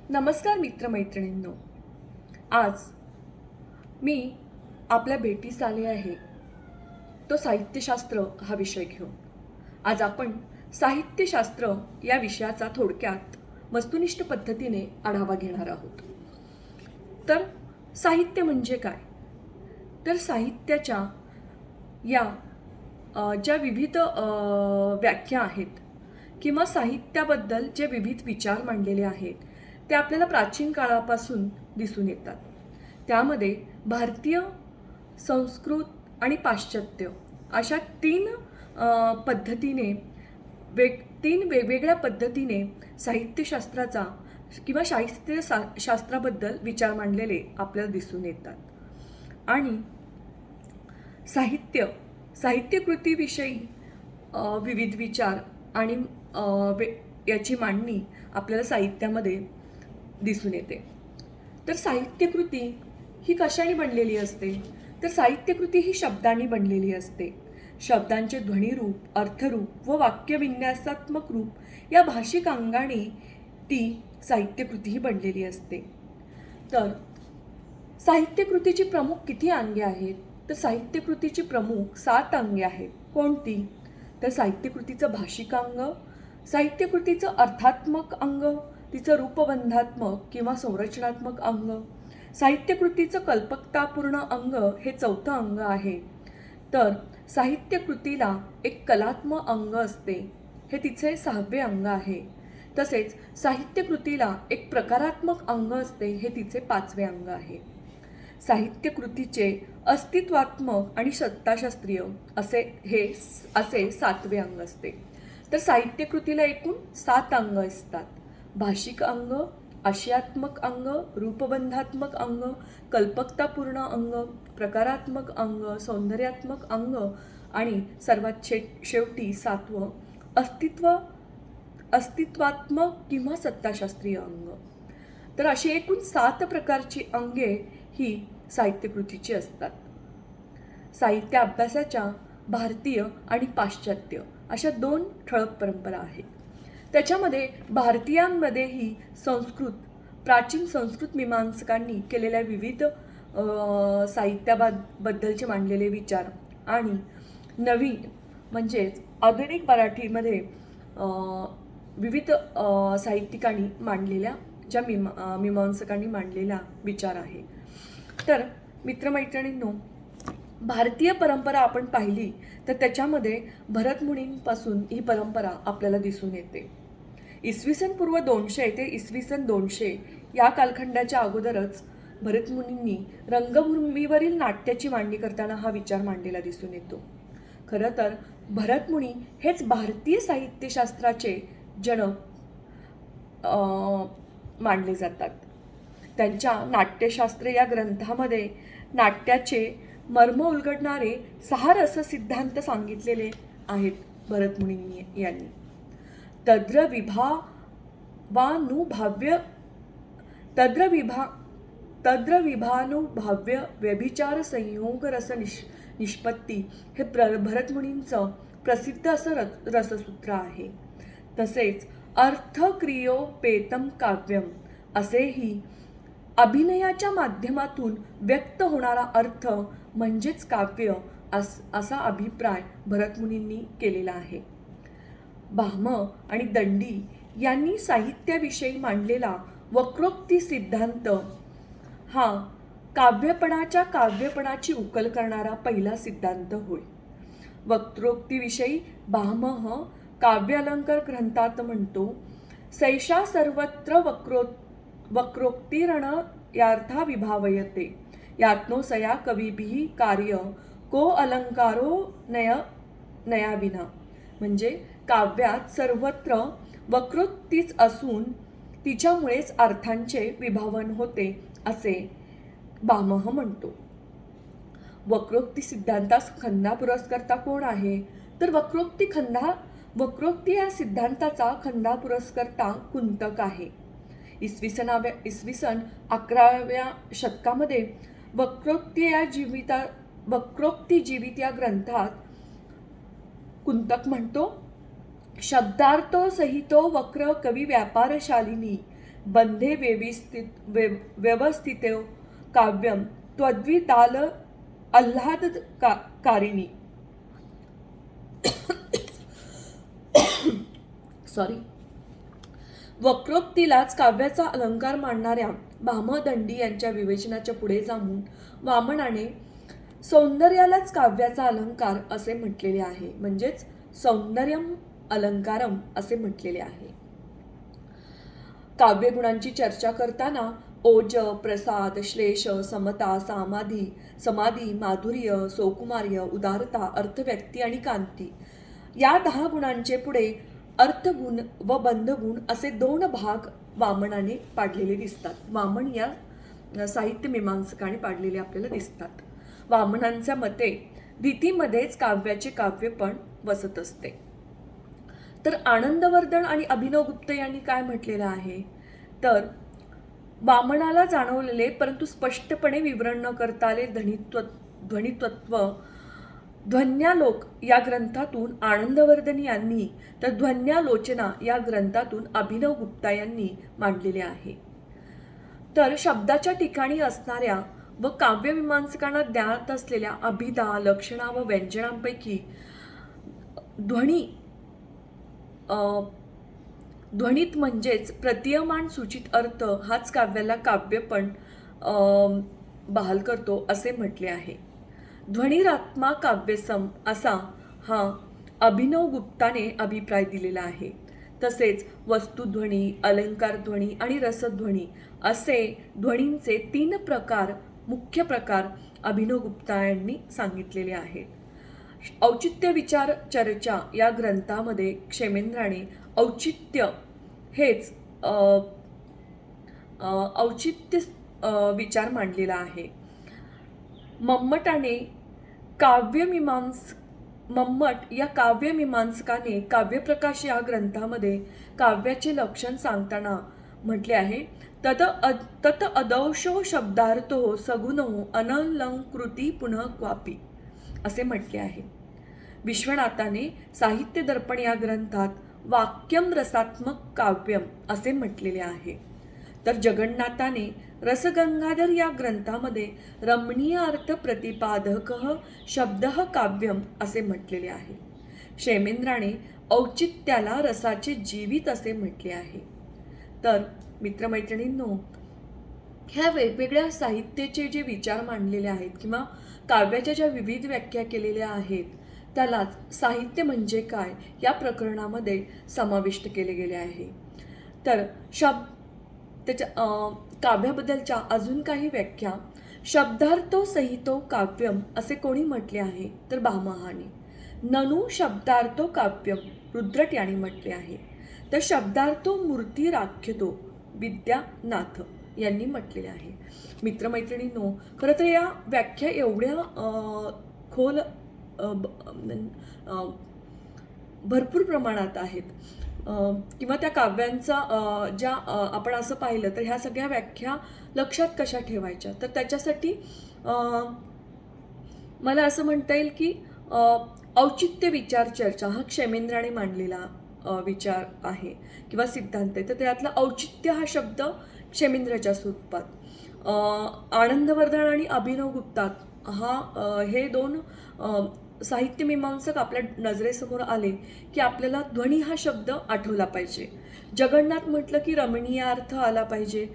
नमस्कार मित्रमैत्रिणींनो. आज मी आपल्या भेटीस आले आहे तो साहित्यशास्त्र हा विषय घेऊन. आज आपण साहित्यशास्त्र या विषयाचा थोडक्यात वस्तुनिष्ठ पद्धतीने आढावा घेणार आहोत. तर साहित्य म्हणजे काय? तर साहित्याच्या या ज्या विविध व्याख्या आहेत किंवा साहित्याबद्दल जे विविध विचार मांडलेले आहेत ते आपल्याला प्राचीन काळापासून दिसून येतात. त्यामध्ये भारतीय, संस्कृत आणि पाश्चात्य अशा पद्धतीने तीन वेगवेगळ्या पद्धतीने साहित्यशास्त्राचा किंवा शास्त्राबद्दल विचार मांडलेले आपल्याला दिसून येतात. आणि साहित्यकृतीविषयी विविध विचार आणि याची मांडणी आपल्याला साहित्यामध्ये दिसून येते. तर साहित्यकृती ही कशाने बनलेली असते? तर साहित्यकृती ही शब्दांनी बनलेली असते. शब्दांचे ध्वनिरूप, अर्थरूप व वाक्यविन्यासात्मक रूप या भाषिक अंगाने ती साहित्यकृती ही बनलेली असते. तर साहित्यकृतीची प्रमुख किती अंगे आहेत? तर साहित्यकृतीची प्रमुख 7 अंगे आहेत. कोणती? तर साहित्यकृतीचं भाषिक अंग, साहित्यकृतीचं अर्थात्मक अंग, तिचं रूपबंधात्मक किंवा संरचनात्मक अंग, साहित्यकृतीचं कल्पकतापूर्ण अंग हे 4थं अंग आहे. तर साहित्यकृतीला एक कलात्मक अंग असते, हे तिचे 6वे अंग आहे. तसेच साहित्यकृतीला एक प्रकारात्मक अंग असते, हे तिचे 5वे अंग आहे. साहित्यकृतीचे अस्तित्वात्मक आणि सत्ताशास्त्रीय असे 7वे अंग असते. तर साहित्यकृतीला एकूण 7 अंग असतात. भाषिक अंग, आशयात्मक अंग, रूपबंधात्मक अंग, कल्पकतापूर्ण अंग, प्रकारात्मक अंग, सौंदर्यात्मक अंग आणि सर्वात शेवटी 7वं अस्तित्वात्मक किंवा सत्ताशास्त्रीय अंग. तर अशी एकूण 7 प्रकारची अंगे ही साहित्यकृतीची असतात. साहित्य अभ्यासाच्या भारतीय आणि पाश्चात्य अशा 2 ठळक परंपरा आहेत. त्याच्यामध्ये भारतीयांमध्येही प्राचीन संस्कृत मीमांसकांनी केलेल्या विविध साहित्याबद्दलचे मांडलेले विचार आणि नवीन म्हणजेच आधुनिक मराठीमध्ये विविध साहित्यिकांनी मांडलेल्या ज्या मीमांसकांनी मांडलेला विचार आहे. तर मित्रमैत्रिणींनो, भारतीय परंपरा आपण पाहिली तर त्याच्यामध्ये भरतमुनींपासून ही परंपरा आपल्याला दिसून येते. इसवी पूर्व 200 ते इसवी 200 या कालखंडाच्या अगोदरच भरतमुनींनी रंगभूमीवरील नाट्याची मांडणी करताना हा विचार मांडलेला दिसून येतो. खरं तर भरतमुनी हेच भारतीय साहित्यशास्त्राचे जनक मानले जातात. त्यांच्या नाट्यशास्त्र या ग्रंथामध्ये नाट्याचे मर्म उलगडणारे 6 रससिद्धांत सांगितलेले आहेत भरतमुनी यांनी. तद्रविभानुभाव्य व्यभिचार संयोग निष्पत्ती हे भरतमुनींचं प्रसिद्ध असं रससूत्र आहे. तसेच अर्थक्रियोपेतम काव्यम असेही अभिनयाच्या माध्यमातून व्यक्त होणारा अर्थ म्हणजेच काव्य असा अभिप्राय भरतमुनींनी केलेला आहे. भाम आणि दंडी यांनी साहित्याविषयी मांडलेला वक्रोक्ती सिद्धांत हा काव्यपणाची उकल करणारा पहिला सिद्धांत होय. वक्रोक्तीविषयी भामह काव्यालंकार ग्रंथात म्हणतो, सैषा सर्वत्र वक्रोक्तिरण यार्था विभावयते यात्नो सया कविभिः कार्य को अलंकारो नयाविना. म्हणजे काव्यात सर्वत्र वक्रोक्तीच असून तिच्यामुळेच अर्थांचे विभावन होते असे भामह म्हणतो. वक्रोक्ती सिद्धांतास खंदा पुरस्कर्ता कोण आहे? तर वक्रोक्ती या सिद्धांताचा खंदा पुरस्कर्ता कुंतक आहे. इसवी सन 11व्या शतकामध्ये वक्रोक्ती जीवित या ग्रंथात कुंतक म्हणतो, शब्दार्थो सहितो वक्र कवी व्यापारशालिनी बंधे व्यवस्थिते काव्यम त्वद्विताल कारिणी सॉरी वक्रोक्तीलाच काव्याचा अलंकार मांडणाऱ्या भामदंडी यांच्या विवेचनाच्या पुढे जाऊन वामनाने सौंदर्यालाच काव्याचा अलंकार असे म्हटलेले आहे, म्हणजेच सौंदर्यम अलंकारम असे म्हटलेले आहे. काव्यगुणांची चर्चा करताना ओज, प्रसाद, श्लेष, समता, समाधी, माधुर्य, सौकुमार्य, उदारता, अर्थव्यक्ती आणि कांती या 10 गुणांचे पुढे अर्थगुण व बंधगुण असे 2 भाग वामनाने पाडलेले दिसतात. वामन या साहित्य मीमांसकाने पाडलेले आपल्याला दिसतात. वामनांच्या मते रीतीमध्येच काव्याचे काव्य पण वसत असते. तर आनंदवर्धन आणि अभिनवगुप्त यांनी काय म्हटलेलं आहे, तर वामनाला जाणवलेले परंतु स्पष्टपणे विवरण न करता आले ध्वनित्व ध्वन्यालोक या ग्रंथातून आनंदवर्धन यांनी, तर ध्वन्यालोचना या ग्रंथातून अभिनवगुप्ता यांनी मांडलेले आहे. तर शब्दाच्या ठिकाणी असणाऱ्या व काव्यमीमांसकांना ज्ञात असलेल्या अभिधा, लक्षणा व व्यंजनांपैकी ध्वनित म्हणजेच प्रतीयमान सूचित अर्थ हाच काव्याला काव्यपण बहाल करतो असे म्हटले आहे. ध्वनिरात्मा काव्यसम असा हा अभिनवगुप्ताने अभिप्राय दिलेला आहे. तसेच वस्तुध्वनी, अलंकारध्वनी आणि रसध्वनी असे ध्वनींचे 3 प्रकार, मुख्य प्रकार अभिनवगुप्ता यांनी सांगितलेले आहेत. औचित्य विचार चर्चा या ग्रंथामध्ये क्षेमेंद्राने औचित्य हेच औचित्य विचार मांडलेला आहे. मम्मट या काव्यमीमांसकाने काव्यप्रकाश या ग्रंथामध्ये काव्याचे लक्षण सांगताना म्हटले आहे, तत अदौषो शब्दार्थो सगुणो अनलंकृती पुनः क्वापी असे म्हटले आहे. विश्वनाथाने साहित्य दर्पण या ग्रंथात वाक्यम रसात्मक काव्यम असे म्हटलेले आहे. तर जगन्नाथाने रसगंगाधर या ग्रंथामध्ये रमणीय अर्थ प्रतिपादक शब्द काव्यम असे म्हटलेले आहे. क्षेमेंद्राने औचित्याला रसाचे जीवित असे म्हटले आहे. तर मित्रमैत्रिणींनो, ह्या वेगवेगळ्या साहित्याचे जे विचार मांडलेले आहेत किंवा काव्याच्या ज्या विविध व्याख्या केलेल्या आहेत त्यालाच साहित्य म्हणजे काय या प्रकरणामध्ये समाविष्ट केले गेले आहे. तर त्याच्या काव्याबद्दलच्या अजून काही व्याख्या, शब्दार्थो सहितो काव्यम असे कोणी म्हटले आहे, तर भामहाने. ननु शब्दार्थो काव्यम रुद्रट यांनी म्हटले आहे. तर शब्दार्थो मूर्ती राख्यतो विद्यानाथ यांनी म्हटलेले आहे. मित्रमैत्रिणींनो, खरं तर या व्याख्या एवढ्या खोल भरपूर प्रमाणात आहेत किंवा त्या काव्यांचा ज्या आपण असं पाहिलं तर ह्या सगळ्या व्याख्या लक्षात कशा ठेवायच्या, तर त्याच्यासाठी मला असं म्हणता येईल की औचित्य विचार चर्चा हा क्षेमेंद्राने मांडलेला विचार आहे किंवा सिद्धांत आहे. तर त्यातला औचित्य हा शब्द क्षेमेंद्राच्या स्वरूपात, आनंदवर्धन आणि अभिनवगुप्तात हे 2 साहित्य मीमांसक आपल्या नजरेसमोर आले की आपल्याला ध्वनी हा शब्द आठवला पाहिजे. जगन्नाथ म्हटलं की रमणीय अर्थ आला पाहिजे.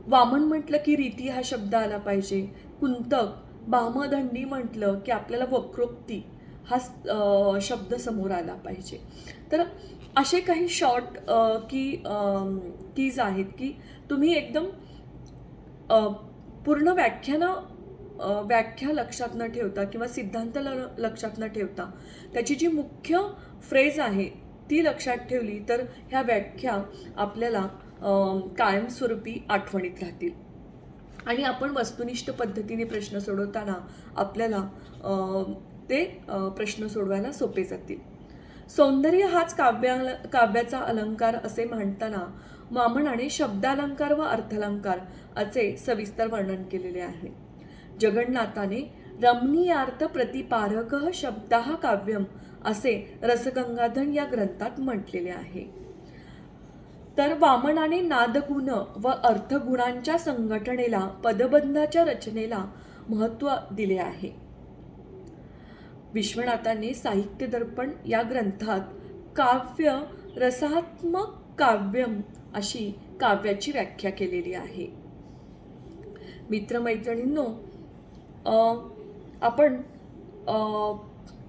वामन म्हटलं की रीती हा शब्द आला पाहिजे. कुंतक, भामदंडी म्हटलं की आपल्याला वक्रोक्ती हा शब्द समोर आला पाहिजे. तर असे काही शॉर्ट कीज आहेत की तुम्ही एकदम पूर्ण व्याख्या लक्षात न ठेवता किंवा सिद्धांत लक्षात न ठेवता त्याची जी मुख्य फ्रेज आहे ती लक्षात ठेवली तर ह्या व्याख्या आपल्याला कायमस्वरूपी आठवणीत राहतील आणि आपण वस्तुनिष्ठ पद्धतीने प्रश्न सोडवताना आपल्याला ते प्रश्न सोडवायला सोपे जातील. सौंदर्य हाच काव्याचा अलंकार असे म्हणताना वामनाने शब्दालंकार व अर्थालंकार असे सविस्तर वर्णन केलेले आहे. जगन्नाथाने रमणीयार्थ प्रतिपारक शब्दः काव्यम असे रसगंगाधर या ग्रंथात म्हटलेले आहे. तर वामनाने नादगुण व अर्थगुणांच्या संघटनेला, पदबंधाच्या रचनेला महत्त्व दिले आहे. विश्वनाथाने साहित्य दर्पण या ग्रंथात काव्य रसात्मक काव्यम अशी काव्याची व्याख्या केलेली आहे. मित्रमैत्रिणींनो, आपण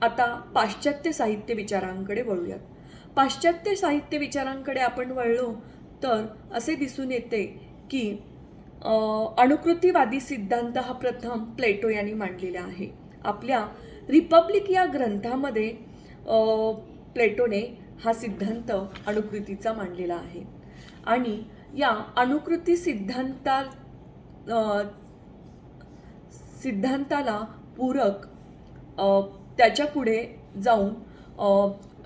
आता पाश्चात्य साहित्य विचारांकडे वळूयात. पाश्चात्य साहित्य विचारांकडे आपण वळलो तर असे दिसून येते की अनुकृतीवादी सिद्धांत हा प्रथम प्लेटो यांनी मांडलेला आहे. आपल्या रिपब्लिक या ग्रंथामध्ये प्लेटोने हा सिद्धांत अनुकृतीचा मांडलेला आहे. आणि या अनुकृती सिद्धांताला पूरक त्याच्या पुढे जाऊन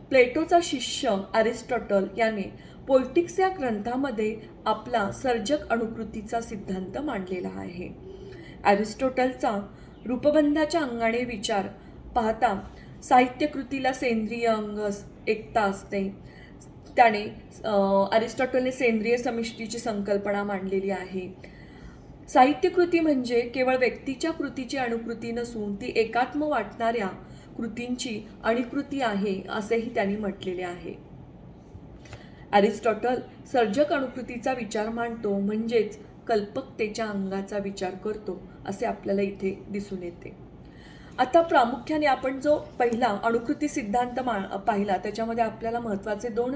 प्लेटोचा शिष्य अरिस्टॉटल याने पोलिटिक्स या ग्रंथामध्ये आपला सर्जक अनुकृतीचा सिद्धांत मांडलेला आहे. अरिस्टॉटलचा रूपबंधाच्या अंगाने विचार पाहता साहित्यकृतीला सेंद्रिय अंग एकता असते. त्याने अरिस्टॉटलने सेंद्रिय समिष्टीची संकल्पना मांडलेली आहे. साहित्यकृती म्हणजे केवळ व्यक्तीच्या कृतीची अनुकृती नसून ती एकात्म वाटणाऱ्या कृतींची अनुकृती आहे असेही त्यांनी म्हटलेले आहे. अरिस्टॉटल सर्जक अनुकृतीचा विचार मांडतो, म्हणजेच कल्पकतेच्या अंगाचा विचार करतो असे आपल्याला इथे दिसून येते. आता प्रामुख्याने आपण जो पहिला अनुकृती सिद्धांत पाहिला त्याच्यामध्ये आपल्याला महत्त्वाचे दोन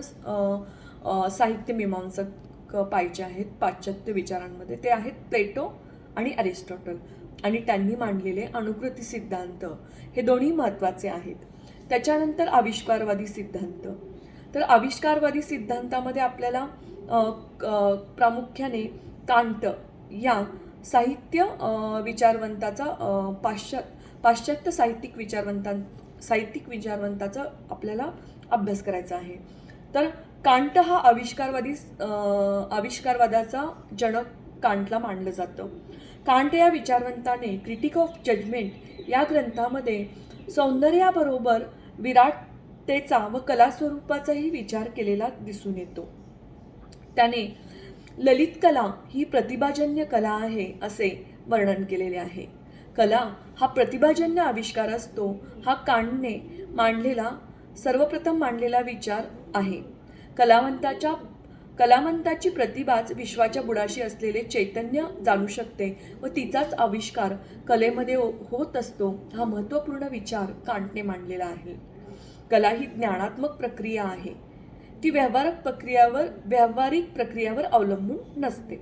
साहित्य मीमांसक पाहिजे आहेत पाश्चात्य विचारांमध्ये. ते आहेत प्लेटो आणि अरिस्टॉटल, आणि त्यांनी मांडलेले अनुकृती सिद्धांत हे दोन्ही महत्त्वाचे आहेत. त्याच्यानंतर आविष्कारवादी सिद्धांत. तर आविष्कारवादी सिद्धांतामध्ये आपल्याला प्रामुख्याने कांट या साहित्य विचारवंताचा पाश्चात्य साहित्यिक विचारवंताचा आपल्याला अभ्यास करायचा आहे. तर कांट हा आविष्कारवादाचा जनक कांटला मानलं जातं. कांट या विचारवंताने क्रिटिक ऑफ जजमेंट या ग्रंथामध्ये सौंदर्याबरोबर विराटतेचा व कलास्वरूपाचाही विचार केलेला दिसून येतो. त्याने ललित कला ही प्रतिभाजन्य कला आहे असे वर्णन केलेले आहे. कला हा प्रतिभाजन्य आविष्कार असतो, हा कांटने सर्वप्रथम मांडलेला विचार आहे. कलावंताची प्रतिभाच विश्वाच्या बुडाशी असलेले चैतन्य जाणू शकते व तिचाच आविष्कार कलेमध्ये होत असतो, हा महत्त्वपूर्ण विचार कांटने मांडलेला आहे. कला ही ज्ञानात्मक प्रक्रिया आहे, ती व्यावहारिक प्रक्रियावर अवलंबून नसते.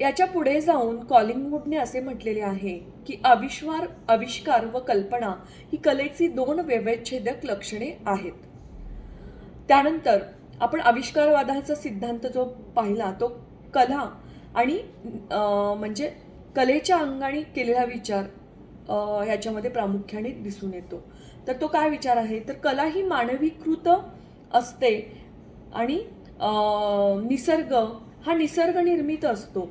याच्या पुढे जाऊन कॉलिंगवुडने असे म्हटलेले आहे की आविष्कार व कल्पना ही कलेची दोन व्यवच्छेदक लक्षणे आहेत. त्यानंतर आपण आविष्कारवादाचा सिद्धांत जो पाहिला तो कला आणि म्हणजे कलेच्या अंगाने केलेला विचार ह्याच्यामध्ये प्रामुख्याने दिसून येतो. तर तो काय विचार आहे, तर कला ही मानवीकृत असते आणि निसर्ग हा निसर्ग निर्मित असतो.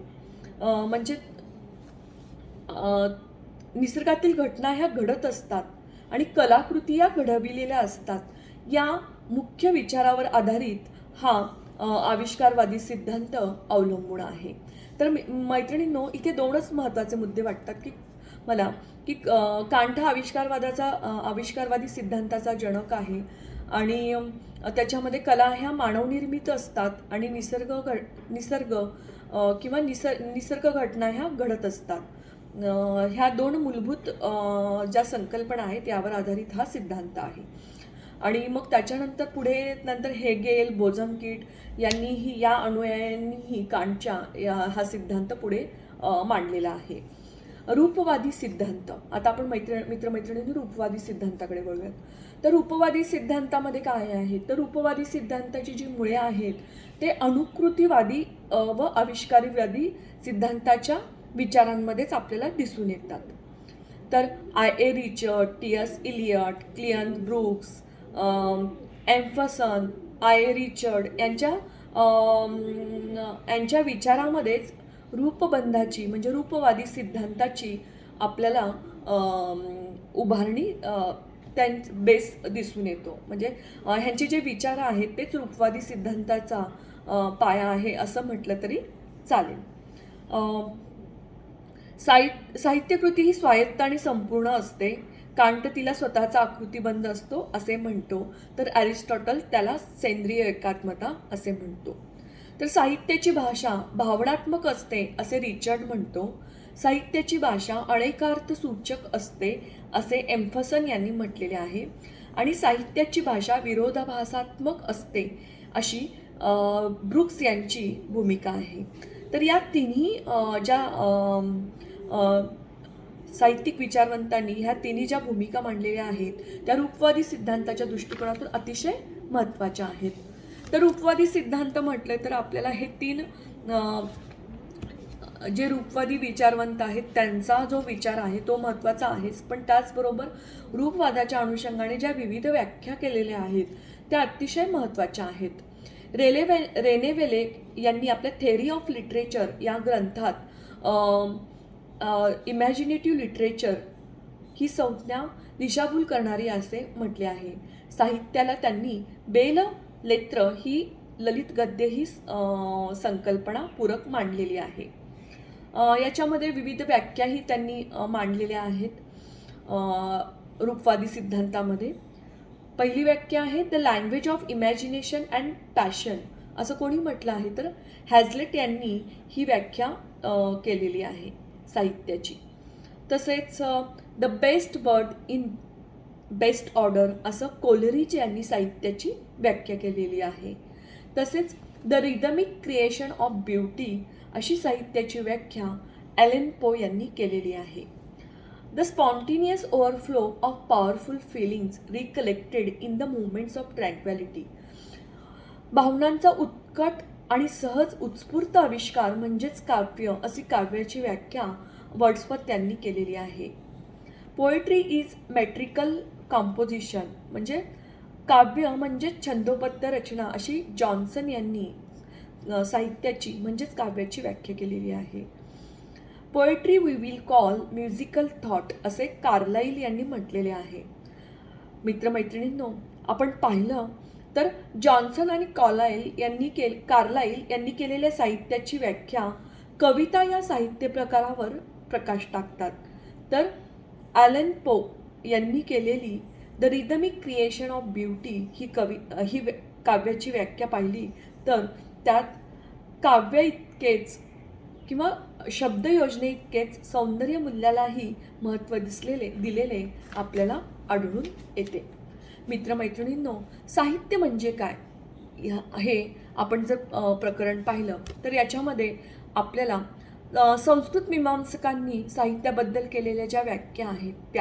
म्हणजे निसर्गातील घटना ह्या घडत असतात आणि कलाकृती या घडविलेल्या असतात. या मुख्य विचारावर आधारित हा आविष्कारवादी सिद्धांत अवलंबून आहे. तर मैत्रिणींनो, इथे दोनच महत्त्वाचे मुद्दे वाटतात की मला की कांट हा आविष्कारवादी सिद्धांताचा जनक आहे आणि त्याच्यामध्ये कला ह्या मानवनिर्मित असतात आणि निसर्ग घटना ह्या घडत असतात. ह्या दोन मूलभूत ज्या संकल्पना आहेत यावर आधारित हा सिद्धांत आहे. आणि मग त्याच्यानंतर हेगेल, बोझमकीट यांनीही या अनुयायांनीही कांटच्या हा सिद्धांत पुढे मांडलेला आहे. रूपवादी सिद्धांत. आता आपण मित्रमैत्रिणींनी रूपवादी सिद्धांताकडे वळूयात. तर रूपवादी सिद्धांतामध्ये काय आहे, तर रूपवादी सिद्धांताची जी मुळे आहेत ते अनुकृतीवादी व आविष्कारवादी सिद्धांताच्या विचारांमध्येच आपल्याला दिसून येतात. तर I.A. Richard, T.S. Eliot, Cleanth Brooks, Empson, I.A. Richard यांच्या विचारामध्येच रूपबंधाची म्हणजे रूपवादी सिद्धांताची आपल्याला उभारणी बेस दिसून येतो. म्हणजे ह्यांचे जे विचार आहेत तेच रूपवादी सिद्धांताचा पाया आहे असं म्हटलं तरी चालेल. साहित्यकृती ही स्वायत्त आणि संपूर्ण असते. कांट तिला स्वतःचा आकृतिबंध असतो असे म्हणतो, तर अरिस्टॉटल त्याला सेंद्रिय एकात्मता असे म्हणतो. तर साहित्याची भाषा भावनात्मक असते असे रिचर्ड म्हणतो. साहित्याची भाषा अनेकार्थ सूचक असते असे एम्फसन यांनी म्हटलेले आहे. आणि साहित्याची भाषा विरोधाभासात्मक असते अशी ब्रुक्स यांची भूमिका आहे. तर या तिन्ही ज्या साहित्यिक विचारवंतांनी ह्या तिन्ही ज्या भूमिका मांडलेल्या आहेत त्या रूपवादी सिद्धांताच्या दृष्टिकोनातून अतिशय महत्त्वाच्या आहेत. तर रूपवादी सिद्धांत म्हटलं तर आपल्याला हे तीन जे रूपवादी विचारवंत आहेत त्यांचा जो विचार आहे तो महत्त्वाचा आहेच, पण त्याचबरोबर रूपवादाच्या अनुषंगाने ज्या विविध व्याख्या केलेल्या आहेत त्या अतिशय महत्त्वाच्या आहेत. रेने वेलेक यांनी आपल्या थेअरी ऑफ लिटरेचर या ग्रंथात इमॅजिनेटिव्ह लिटरेचर ही संज्ञा दिशाभूल करणारी असे म्हटले आहे. साहित्याला त्यांनी बेल लेत्र ही ललित गद्य ही संकल्पना पूरक मांडलेली आहे. याच्यामध्ये विविध व्याख्याही त्यांनी मांडलेल्या आहेत रूपवादी सिद्धांतामध्ये. पहिली व्याख्या आहे the language of imagination and passion असं कोणी म्हटलं आहे तर हॅझलेट यांनी ही व्याख्या केलेली आहे साहित्याची. तसेच the best word in best order असं कोलरिज यांनी साहित्याची व्याख्या केलेली आहे. तसेच the rhythmic creation of beauty अशी साहित्याची व्याख्या ॲलन पो यांनी केलेली आहे. The spontaneous overflow of powerful feelings recollected in the movements of tranquillity भावनांचा उत्कट आणि सहज उत्स्फूर्त आविष्कार म्हणजेच काव्य अशी काव्याची व्याख्या वर्ड्सवर्थ यांनी केलेली आहे. पोएट्री इज मेट्रिकल कॉम्पोजिशन म्हणजे काव्य म्हणजे छंदोबद्ध रचना अशी जॉन्सन यांनी साहित्याची म्हणजेच काव्याची व्याख्या केलेली आहे. Poetry we will call musical thought असे कार्लाईल यांनी म्हटलेले आहे. मित्रमैत्रिणींनो, आपण पाहिलं तर जॉन्सन आणि कार्लाईल यांनी केलेल्या साहित्याची व्याख्या कविता या साहित्य प्रकारावर प्रकाश टाकतात. तर ॲलन पो यांनी केलेली the rhythmic creation of beauty ही काव्याची व्याख्या पाहिली तर त्यात काव्य इतकेच किंवा शब्दयोजने इतकेच सौंदर्य मूल्यालाही महत्त्व दिलेले आपल्याला आढळून येते. मित्रमैत्रिणींनो, साहित्य म्हणजे काय हे आपण जर प्रकरण पाहिलं तर याच्यामध्ये आपल्याला संस्कृत मीमांसकांनी साहित्याबद्दल केलेल्या ज्या व्याख्या आहेत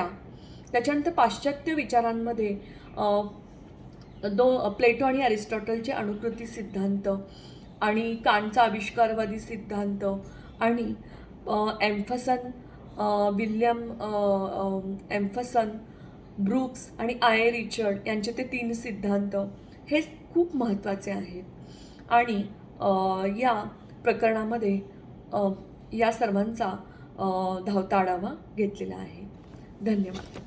त्याच्यानंतर पाश्चात्य विचारांमध्ये प्लेटो आणि अरिस्टॉटलचे अनुकृती सिद्धांत आणि कांटचा आविष्कारवादी सिद्धांत आणि विल्यम एम्फसन, ब्रुक्स आणि आय. रिचर्ड यांचे ते 3 सिद्धांत हे खूप महत्त्वाचे आहेत. आणि या प्रकरणामध्ये या सर्वांचा धावता आढावा घेतलेला आहे. धन्यवाद.